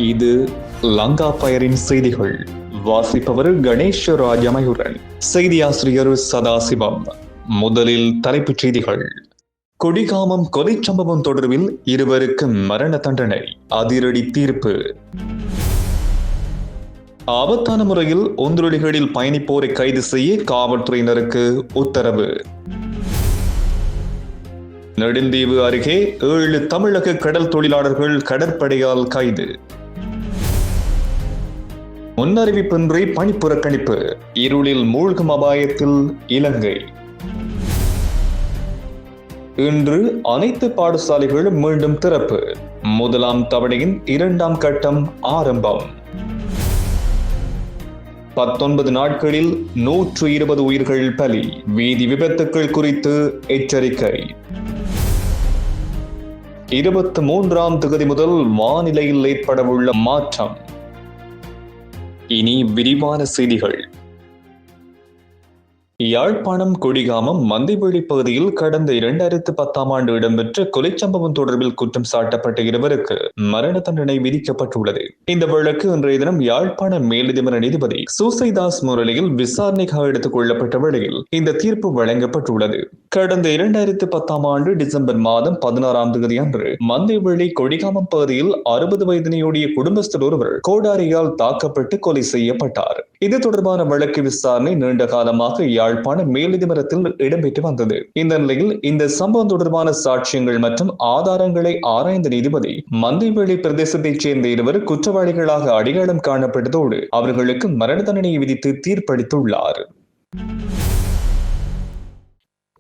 இது லங்கா பயரின் செய்திகள். வாசிப்பவர் கணேஷ் ராஜமயூரன். செய்தி ஆசிரியர் சதாசிவம். முதலில் தலைப்புச் செய்திகள். கொடிகாமம் கொலை சம்பவம் தொடர்பில் இருவருக்கு மரண தண்டனை, அதிரடி தீர்ப்பு. ஆபத்தான முறையில் ஒந்துருளிகளில் பயணிப்போரை கைது செய்ய காவல்துறையினருக்கு உத்தரவு. நெடுந்தீவு அருகே 7 தமிழக கடல் தொழிலாளர்கள் கடற்படையால் கைது. முன்னறிவிப்பின்றி பணி புறக்கணிப்பு, இருளில் மூழ்கும் அபாயத்தில் இலங்கை. இன்று அனைத்து பாடசாலைகளும் மீண்டும் திறப்பு, முதலாம் தவணையின் 2ஆம் கட்டம் ஆரம்பம். 19 நாட்களில் 120 உயிர்கள் பலி, வீதி விபத்துக்கள் குறித்து எச்சரிக்கை. 23ஆம் தேதி முதல் வானிலையில் ஏற்படவுள்ள மாற்றம். இனி விரிவான செய்திகள். யாழ்ப்பாணம் கொடிகாமம் மந்தைவெளி பகுதியில் கடந்த 2010ஆம் ஆண்டு இடம்பெற்ற கொலை சம்பவம் தொடர்பில் குற்றம் சாட்டப்பட்ட இருவருக்கு மரண தண்டனை விதிக்கப்பட்டுள்ளது. இந்த வழக்கு இன்றைய தினம் யாழ்ப்பாண மேலதிபர் நீதிபதி சூசைதாஸ் முன்னிலையில் விசாரணைக்காக எடுத்துக் கொள்ளப்பட்ட வேளையில் இந்த தீர்ப்பு வழங்கப்பட்டுள்ளது. கடந்த 2010ஆம் ஆண்டு டிசம்பர் மாதம் 16ஆம் தேதி அன்று மந்தைவெளி கொடிகாமம் பகுதியில் 60 வயதினையுடைய குடும்பஸ்தர் ஒருவர் கோடாரியால் தாக்கப்பட்டு கொலை செய்யப்பட்டார். இது தொடர்பான வழக்கு விசாரணை நீண்ட காலமாக யாழ்ப்பாண மேலதிபரத்தில் இடம்பெற்று வந்தது. இந்த நிலையில் இந்த சம்பவம் தொடர்பான சாட்சியங்கள் மற்றும் ஆதாரங்களை ஆராய்ந்த நீதிபதி மந்தைவெளி பிரதேசத்தைச் சேர்ந்த இருவர் குற்றவாளிகளாக அடையாளம் காணப்பட்டதோடு அவர்களுக்கு மரண தண்டனை விதித்து தீர்ப்பளித்துள்ளார்.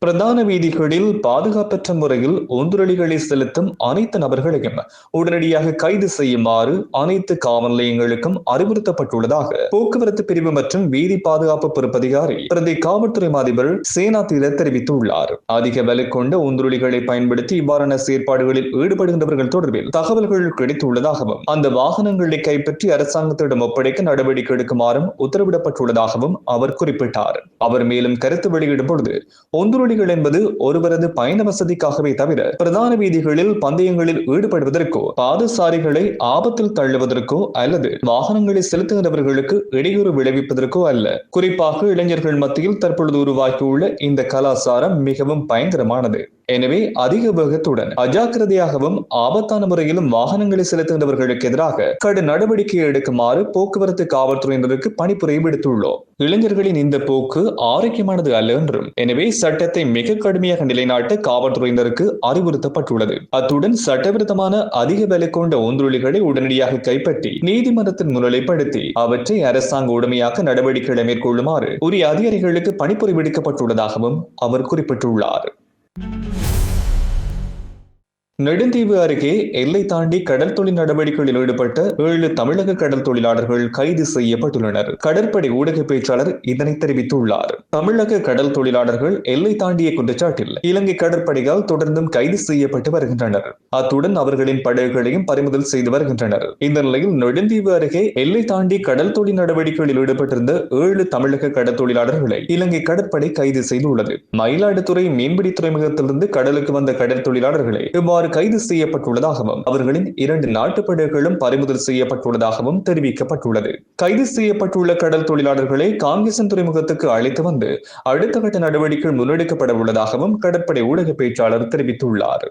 பிரதான வீதிகளில் பாதுகாப்பற்ற முறையில் ஒந்துரளிகளை செலுத்தும் அனைத்து நபர்களையும் உடனடியாக கைது செய்யுமாறு அனைத்து காவல் நிலையங்களுக்கும் அறிவுறுத்தப்பட்டுள்ளதாக போக்குவரத்து பிரிவு மற்றும் வீதி பாதுகாப்பு பொறுப்பதிகாரி பிரதி காவல்துறை அதிபர் சேனாதீர தெரிவித்துள்ளார். அதிக விலை கொண்ட ஒந்துரளிகளை பயன்படுத்தி இவ்வாறான செயற்பாடுகளில் ஈடுபடுகின்றவர்கள் தொடர்பில் தகவல்கள் கிடைத்துள்ளதாகவும் அந்த வாகனங்களை கைப்பற்றி அரசாங்கத்திடம் ஒப்படைக்க நடவடிக்கை எடுக்குமாறும் உத்தரவிடப்பட்டுள்ளதாகவும் அவர் குறிப்பிட்டார். அவர் மேலும் கருத்து வெளியிடும் பொழுது ஒந்துரளிகள் என்பது ஒருவரது பயண வசதிக்காகவே தவிர பிரதான வீதிகளில் பந்தயங்களில் ஈடுபடுவதற்கோ பாதசாரிகளை ஆபத்தில் தள்ளுவதற்கோ அல்லது வாகனங்களை செலுத்துகிறவர்களுக்கு இடையூறு விளைவிப்பதற்கோ அல்ல. குறிப்பாக இளைஞர்கள் மத்தியில் தற்பொழுது உருவாக்கியுள்ள இந்த கலாச்சாரம் மிகவும் பயங்கரமானது. எனவே அதிக வேகத்துடன் அஜாக்கிரதையாகவும் ஆபத்தான முறையிலும் வாகனங்களை செலுத்துகின்றவர்களுக்கு எதிராக கடும் நடவடிக்கை எடுக்குமாறு போக்குவரத்து காவல்துறையினருக்கு பணிப்புரை விடுத்துள்ளோம். இளைஞர்களின் இந்த போக்கு ஆரோக்கியமானது அல்ல என்றும் எனவே சட்டத்தை மிக கடுமையாக நிலைநாட்ட காவல்துறையினருக்கு அறிவுறுத்தப்பட்டுள்ளது. அத்துடன் சட்டவிரோதமான அதிக விலை கொண்ட ஒந்துருளிகளை உடனடியாக கைப்பற்றி நீதிமன்றத்தில் முன்னிலைப்படுத்தி அவற்றை அரசாங்க உடமையாக்க நடவடிக்கைகளை மேற்கொள்ளுமாறு உரிய அதிகாரிகளுக்கு பணிப்புரை விடுக்கப்பட்டுள்ளதாகவும் அவர் குறிப்பிட்டுள்ளார். நெடுந்தீவு அருகே எல்லை தாண்டி கடல் தொழில் நடவடிக்கைகளில் ஈடுபட்ட 7 தமிழக கடல் தொழிலாளர்கள் கைது செய்யப்பட்டுள்ளனர். கடற்படை ஊடக பேச்சாளர் இதனை தெரிவித்துள்ளார். தமிழக கடல் தொழிலாளர்கள் எல்லை தாண்டிய குற்றச்சாட்டில் இலங்கை கடற்படையால் தொடர்ந்தும் கைது செய்யப்பட்டு வருகின்றனர். அத்துடன் அவர்களின் படகுகளையும் பறிமுதல் செய்து வருகின்றனர். இந்த நிலையில் நெடுந்தீவு அருகே எல்லை தாண்டி கடல் தொழில் நடவடிக்கைகளில் ஈடுபட்டிருந்த 7 தமிழக கடல் தொழிலாளர்களை இலங்கை கடற்படை கைது செய்துள்ளது. மயிலாடுதுறை மீன்பிடி துறைமுகத்திலிருந்து கடலுக்கு வந்த கடல் தொழிலாளர்களை இவ்வாறு கைது செய்யப்பட்டுள்ளதாகவும் அவர்களின் 2 நாட்டுப்படகுகளும் பறிமுதல் செய்யப்பட்டுள்ளதாகவும் தெரிவிக்கப்பட்டுள்ளது. கைது செய்யப்பட்டுள்ள கடல் தொழிலாளர்களை காங்கேசன் துறைமுகத்துக்கு அழைத்து வந்து அடுத்த கட்ட நடவடிக்கை முன்னெடுக்கப்பட உள்ளதாகவும் கடற்படை ஊடக பேச்சாளர் தெரிவித்துள்ளார்.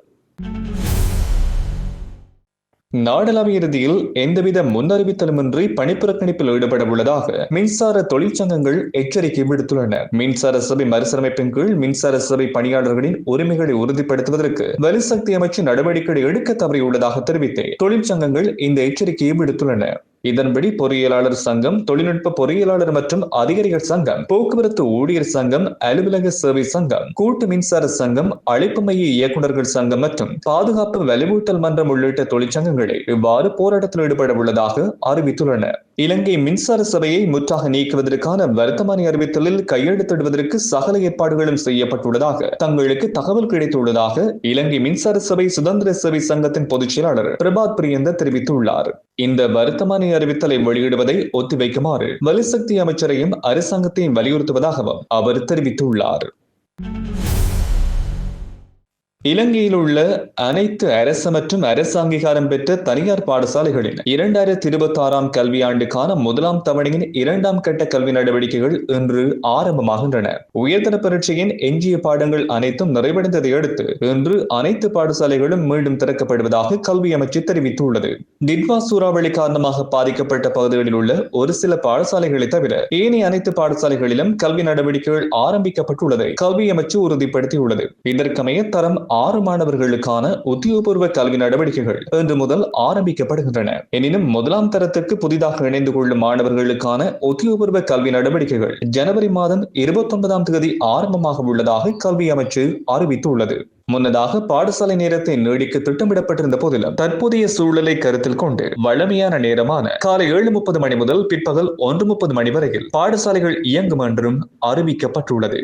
நாடளாவிய இறுதியில் எந்தவித முன்னறிவித்தலுமின்றி பணிப்புறக்கணிப்பில் ஈடுபட உள்ளதாக மின்சார தொழிற்சங்கங்கள் எச்சரிக்கை விடுத்துள்ளன. மின்சார சபை மறுசீரமைப்பின் கீழ் மின்சார சபை பணியாளர்களின் உரிமைகளை உறுதிப்படுத்துவதற்கு வலுசக்தி அமைச்சு நடவடிக்கை எடுக்க தவறியுள்ளதாக தெரிவித்து தொழிற்சங்கங்கள் இந்த எச்சரிக்கையை விடுத்துள்ளன. இதன்படி பொறியியலாளர் சங்கம், தொழில்நுட்ப பொறியியலாளர் மற்றும் அதிகாரிகள் சங்கம், போக்குவரத்து ஊழியர் சங்கம், அலுவலக சேவை சங்கம், கூட்டு மின்சார சங்கம், அழைப்பு மைய இயக்குநர்கள் சங்கம் மற்றும் பாதுகாப்பு வலுவூட்டல் மன்றம் உள்ளிட்ட தொழிற்சங்கங்களை இவ்வாறு போராட்டத்தில் ஈடுபட உள்ளதாக அறிவித்துள்ளன. இலங்கை மின்சார சபையை முற்றாக நீக்குவதற்கான வர்த்தமானி அறிவித்தலில் கையெழுத்திடுவதற்கு சகல ஏற்பாடுகளும் செய்யப்பட்டுள்ளதாக தங்களுக்கு தகவல் கிடைத்துள்ளதாக இலங்கை மின்சார சபை சுதந்திர சேவை சங்கத்தின் பொதுச் செயலாளர் பிரபாத் பிரியந்த தெரிவித்துள்ளார். இந்த வர்த்தமானி அறிவித்தலை வெளியிடுவதை ஒத்திவைக்குமாறு வலுசக்தி அமைச்சரையும் அரசாங்கத்தையும் வலியுறுத்துவதாகவும் அவர் தெரிவித்துள்ளார். இலங்கையில் உள்ள அனைத்து அரசு மற்றும் அரசு அங்கீகாரம் பெற்ற தனியார் பாடசாலைகளின் 2026ஆம் கல்வியாண்டுக்கான முதலாம் தவணையின் 2ஆம் கட்ட கல்வி நடவடிக்கைகள் இன்று ஆரம்பமாகின்றன. உயர்தர பரீட்சையின் எஞ்சிய பாடங்கள் அனைத்தும் நிறைவடைந்ததை அடுத்து இன்று அனைத்து பாடசாலைகளும் மீண்டும் திறக்கப்படுவதாக கல்வி அமைச்சு தெரிவித்துள்ளது. டிட்வா சூறாவளி காரணமாக பாதிக்கப்பட்ட பகுதிகளில் உள்ள ஒரு சில பாடசாலைகளை தவிர ஏனைய அனைத்து பாடசாலைகளிலும் கல்வி நடவடிக்கைகள் ஆரம்பிக்கப்பட்டுள்ளதை கல்வி அமைச்சு உறுதிப்படுத்தியுள்ளது. இதற்கமைய தரம் 6 மாணவர்களுக்கான உத்தியோகபூர்வ கல்வி நடவடிக்கைகள் இன்று முதல் ஆரம்பிக்கப்படுகின்றன. எனினும் முதலாம் தரத்துக்கு புதிதாக இணைந்து கொள்ளும் மாணவர்களுக்கான உத்தியோகபூர்வ கல்வி நடவடிக்கைகள் ஜனவரி மாதம் 29ஆம் தேதி ஆரம்பமாக உள்ளதாக கல்வி அமைச்சு அறிவித்துள்ளது. முன்னதாக பாடசாலை நேரத்தை நீடிக்க திட்டமிடப்பட்டிருந்த போதிலும் தற்போதைய சூழலை கருத்தில் கொண்டு வழமையான நேரமான காலை 7:30 மணி முதல் பிற்பகல் 1:30 மணி வரையில் பாடசாலைகள் இயங்கும் என்றும் அறிவிக்கப்பட்டுள்ளது.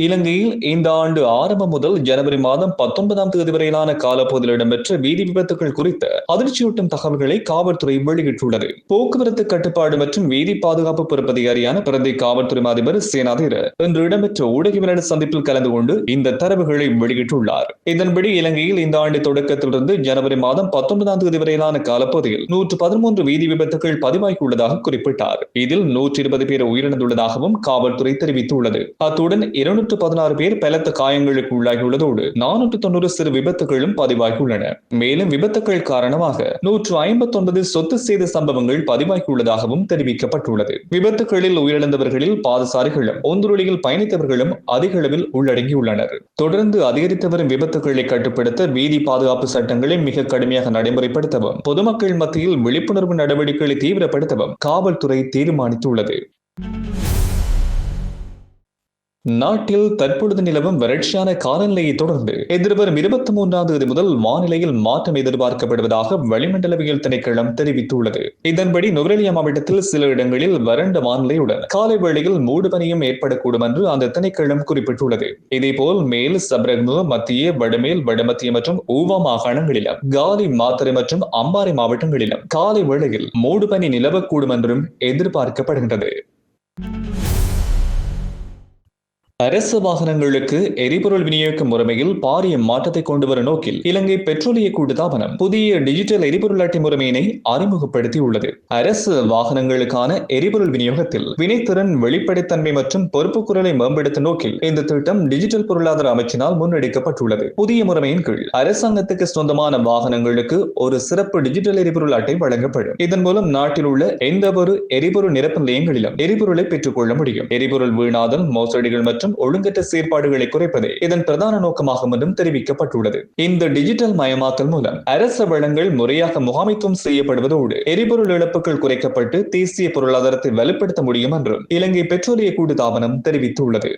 இலங்கையில் இந்த ஆண்டு ஆரம்பம் முதல் ஜனவரி மாதம் 19ஆம் தேதி வரையிலான காலப்பகுதியில் இடம்பெற்ற வீதி விபத்துகள் குறித்த அதிர்ச்சியூட்டும் தகவல்களை காவல்துறை வெளியிட்டுள்ளது. போக்குவரத்து கட்டுப்பாடு மற்றும் வீதி பாதுகாப்பு பொறுப்பதிகாரியான பிரதி காவல்துறை அதிபர் சேனாதிர இன்று இடம்பெற்ற ஊடகவியலாளர் சந்திப்பில் கலந்து கொண்டு இந்த தரவுகளை வெளியிட்டுள்ளார். இதன்படி இலங்கையில் இந்த ஆண்டு தொடக்கத்திலிருந்து ஜனவரி மாதம் 19ஆம் தேதி வரையிலான காலப்பகுதியில் 113 வீதி விபத்துகள் பதிவாகியுள்ளதாக குறிப்பிட்டார். இதில் 120 பேர் உயிரிழந்துள்ளதாகவும் காவல்துறை தெரிவித்துள்ளது. அத்துடன் 216 பேர் பலத்த காயங்களுக்கு உள்ளாகியுள்ளதோடு 490 சிறு விபத்துகளும் பதிவாகியுள்ளன. மேலும் விபத்துகள் காரணமாக 159 சொத்து சேத சம்பவங்கள் பதிவாகியுள்ளதாகவும் தெரிவிக்கப்பட்டுள்ளது. விபத்துகளில் உயிரிழந்தவர்களில் பாதசாரிகளும் ஒந்துருளியில் பயணித்தவர்களும் அதிக அளவில் உள்ளடங்கியுள்ளனர். தொடர்ந்து அதிகரித்து வரும் விபத்துகளை கட்டுப்படுத்த வீதி பாதுகாப்பு சட்டங்களை மிக கடுமையாக நடைமுறைப்படுத்தவும் பொதுமக்கள் மத்தியில் விழிப்புணர்வு நடவடிக்கைகளை தீவிரப்படுத்தவும் காவல்துறை தீர்மானித்துள்ளது. நாட்டில் தற்பொழுது நிலவும் வறட்சியான காலநிலையை தொடர்ந்து எதிர்வரும் 23ஆம் தேதி முதல் வானிலையில் மாற்றம் எதிர்பார்க்கப்படுவதாக வளிமண்டலவியல் திணைக்களம் தெரிவித்துள்ளது. இதன்படி நுவரெலியா மாவட்டத்தில் சில இடங்களில் வறண்ட வானிலையுடன் காலை வேளையில் மூடுபனியும் ஏற்படக்கூடும் என்று அந்த திணைக்களம் குறிப்பிட்டுள்ளது. இதேபோல் மேல் சப்ரகமு, மத்திய, வடமேல், வடமத்திய மற்றும் ஊவா மாகாணங்களிலும் காலி, மாத்தறை மற்றும் அம்பாறை மாவட்டங்களிலும் காலை வேளையில் மூடுபனி நிலவக்கூடும் என்றும் எதிர்பார்க்கப்படுகின்றது. அரசு வாகனங்களுக்கு எரிபொருள் விநியோக முறைமையில் பாரிய மாற்றத்தை கொண்டு வரும் நோக்கில் இலங்கை பெட்ரோலிய கூட்டுத்தாபனம் புதிய டிஜிட்டல் எரிபொருள் அட்டை முறைமையினை அறிமுகப்படுத்தியுள்ளது. அரசு வாகனங்களுக்கான எரிபொருள் விநியோகத்தில் வினைத்திறன், வெளிப்படைத்தன்மை மற்றும் பொறுப்புக்குரலை மேம்படுத்தும் நோக்கில் இந்த திட்டம் டிஜிட்டல் பொருளாதார அமைச்சினால் முன்னெடுக்கப்பட்டுள்ளது. புதிய முறைமையின் கீழ் அரசாங்கத்துக்கு சொந்தமான வாகனங்களுக்கு ஒரு சிறப்பு டிஜிட்டல் எரிபொருள் அட்டை வழங்கப்படும். இதன் மூலம் நாட்டில் உள்ள எந்த ஒரு எரிபொருள் நிரப்பு நிலையங்களிலும் எரிபொருளை பெற்றுக் கொள்ள முடியும். எரிபொருள் வீணாதல், மோசடிகள் மற்றும் ஒழுங்கற்ற செயற்பாடுகளை குறைப்பதே இதன் பிரதான நோக்கமாகும் என்றும் தெரிவிக்கப்பட்டுள்ளது. இந்த டிஜிட்டல் மயமாக்கல் மூலம் அரச வளங்கள் முறையாக முகாமைத்துவம் செய்யப்படுவதோடு எரிபொருள் இழப்புகள் குறைக்கப்பட்டு தேசிய பொருளாதாரத்தை வலுப்படுத்த முடியும் என்றும் இலங்கை பெட்ரோலிய கூட்டுத்தாபனம் தெரிவித்துள்ளது.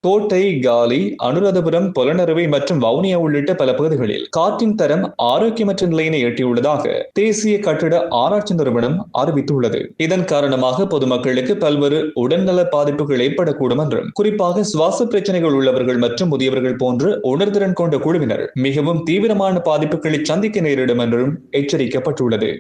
கோட்டை, காலி, அனுராதபுரம், பொலனறுவை மற்றும் வவுனியா உள்ளிட்ட பல பகுதிகளில் காற்றின் தரம் ஆரோக்கியமற்ற நிலையினை எட்டியுள்ளதாக தேசிய கட்டிட ஆராய்ச்சி நிறுவனம் அறிவித்துள்ளது. இதன் காரணமாக பொதுமக்களுக்கு பல்வேறு உடல்நல பாதிப்புகள் ஏற்படக்கூடும் என்றும், குறிப்பாக சுவாச பிரச்சனைகள் உள்ளவர்கள் மற்றும் முதியவர்கள் போன்ற உணர்திறன் கொண்ட குழுவினர் மிகவும் தீவிரமான பாதிப்புகளை சந்திக்க நேரிடும் என்றும் எச்சரிக்கப்பட்டுள்ளது.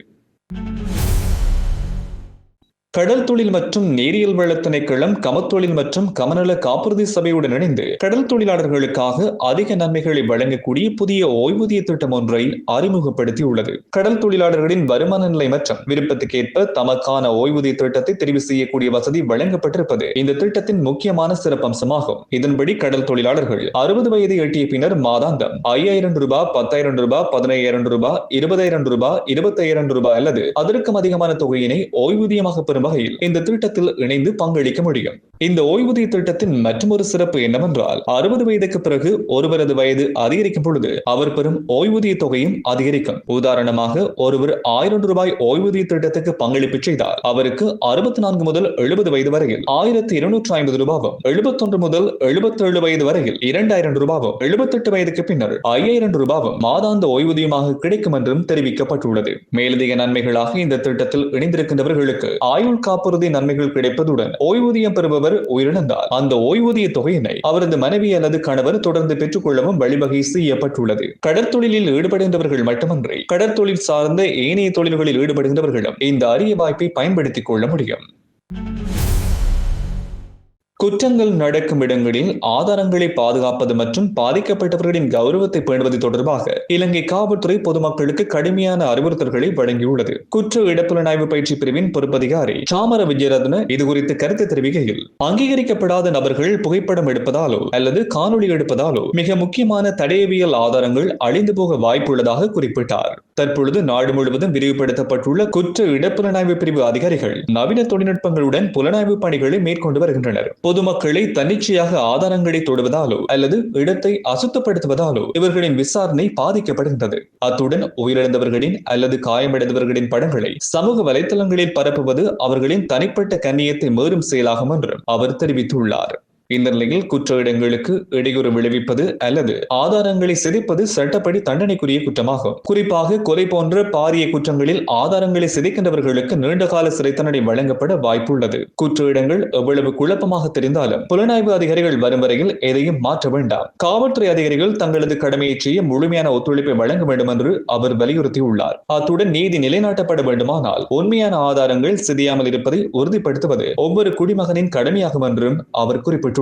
கடல் தொழில் மற்றும் நீரியல் வள திணைக்களம் கமத்தொழில் மற்றும் கமநல காப்புறுதி சபையுடன் இணைந்து கடல் தொழிலாளர்களுக்காக அதிக நன்மைகளை வழங்கக்கூடிய புதிய ஓய்வூதிய திட்டம் ஒன்றை அறிமுகப்படுத்தியுள்ளது. கடல் தொழிலாளர்களின் வருமான நிலை மற்றும் விருப்பத்துக்கேற்ப தமக்கான ஓய்வூதிய திட்டத்தை தெரிவு செய்யக்கூடிய வசதி வழங்கப்பட்டிருப்பது இந்த திட்டத்தின் முக்கியமான சிறப்பம்சமாகும். இதன்படி கடல் தொழிலாளர்கள் 60 வயதை எட்டிய பின்னர் மாதாந்தம் 5000 ரூபாய், 10,000 ரூபாய், 15,000 ரூபாய், 20,000 ரூபாய், 25,000 ரூபாய் அல்லது அதற்கும் அதிகமான தொகையினை ஓய்வூதியமாக பெறும் வகையில் இந்த திட்டத்தில் இணைந்து பங்களிக்க முடியும். இந்த ஓய்வூதிய திட்டத்தின் மற்றொரு சிறப்பு என்னவென்றால் 60 வயதுக்கு பிறகு ஒருவரது வயது அதிகரிக்கும் பொழுது அவர் பெறும் ஓய்வூதிய தொகையும் அதிகரிக்கும். உதாரணமாக ஒருவர் 1000 ரூபாய் ஓய்வூதிய திட்டத்துக்கு பங்களிப்பு செய்தால் அவருக்கு 64 முதல் 70 வயது வரையில் 1250 ரூபாவும், 71 முதல் 77 வயது வரையில் 2000 ரூபாவும், 78 வயதுக்கு பின்னர் 5000 ரூபாவும் மாதாந்த ஓய்வூதியமாக கிடைக்கும் என்றும் தெரிவிக்கப்பட்டுள்ளது. மேலதிக நன்மைகளாக இந்த திட்டத்தில் இணைந்திருக்கின்றவர்களுக்கு ஆயுள் காப்புறுதி நன்மைகள் கிடைப்பதுடன் ஓய்வூதியம் பெறுபவர் உயிரிழந்தால் அந்த ஓய்வூதிய தொகையினை அவரது மனைவி அல்லது கணவர் தொடர்ந்து பெற்றுக் கொள்ளவும் வழிவகை செய்யப்பட்டுள்ளது. கடற்தொழிலில் ஈடுபடுகின்றவர்கள் மட்டுமன்றி கடற்தொழில் சார்ந்த ஏனைய தொழில்களில் ஈடுபடுகின்றவர்களும் இந்த அரிய வாய்ப்பை பயன்படுத்திக் கொள்ள முடியும். குற்றங்கள் நடக்கும் இடங்களில் ஆதாரங்களை பாதுகாப்பது மற்றும் பாதிக்கப்பட்டவர்களின் கௌரவத்தை பேணுவது தொடர்பாக இலங்கை காவல்துறை பொதுமக்களுக்கு கடுமையான அறிவுறுத்தல்களை வழங்கியுள்ளது. குற்ற இடப்புலனாய்வு பயிற்சி பிரிவின் பொறுப்பதிகாரி சாமர விஜயரத்ன இதுகுறித்து கருத்து தெரிவிக்கையில், அங்கீகரிக்கப்படாத நபர்கள் புகைப்படம் எடுப்பதாலோ அல்லது காணொலி எடுப்பதாலோ மிக முக்கியமான தடயவியல் ஆதாரங்கள் அழிந்து போக வாய்ப்புள்ளதாக குறிப்பிட்டார். தற்பொழுது நாடு முழுவதும் விரிவுபடுத்தப்பட்டுள்ள குற்ற இடப்புலனாய்வு பிரிவு அதிகாரிகள் நவீன தொழில்நுட்பங்களுடன் புலனாய்வு பணிகளை மேற்கொண்டு வருகின்றனர். பொதுமக்களை தன்னிச்சையாக ஆதாரங்களை தொடுவதாலோ அல்லது இடத்தை அசுத்தப்படுத்துவதாலோ இவர்களின் விசாரணை பாதிக்கப்படுகின்றது. அத்துடன் உயிரிழந்தவர்களின் அல்லது காயமடைந்தவர்களின் படங்களை சமூக வலைதளங்களில் பரப்புவது அவர்களின் தனிப்பட்ட கண்ணியத்தை மீறும் செயலாகும் என்றும் அவர் தெரிவித்துள்ளார். இந்த நிலையில் குற்ற இடங்களுக்கு இடையூறு விளைவிப்பது அல்லது ஆதாரங்களை சிதைப்பது சட்டப்படி தண்டனைக்குரிய குற்றமாகும். குறிப்பாக கொலை போன்ற பாரிய குற்றங்களில் ஆதாரங்களை சிதைக்கின்றவர்களுக்கு நீண்டகால சிறை தண்டனை வழங்கப்பட வாய்ப்புள்ளது. குற்ற இடங்கள் எவ்வளவு குழப்பமாக தெரிந்தாலும் புலனாய்வு அதிகாரிகள் வரும் வரையில் எதையும் மாற்ற வேண்டாம். காவல்துறை அதிகாரிகள் தங்களது கடமையை செய்ய முழுமையான ஒத்துழைப்பை வழங்க வேண்டும் என்று அவர் வலியுறுத்தியுள்ளார். அத்துடன் நீதி நிலைநாட்டப்பட வேண்டுமானால் உண்மையான ஆதாரங்கள் சிதையாமல் இருப்பதை உறுதிப்படுத்துவது ஒவ்வொரு குடிமகனின் கடமையாகும் என்றும் அவர் குறிப்பிட்டுள்ளார்.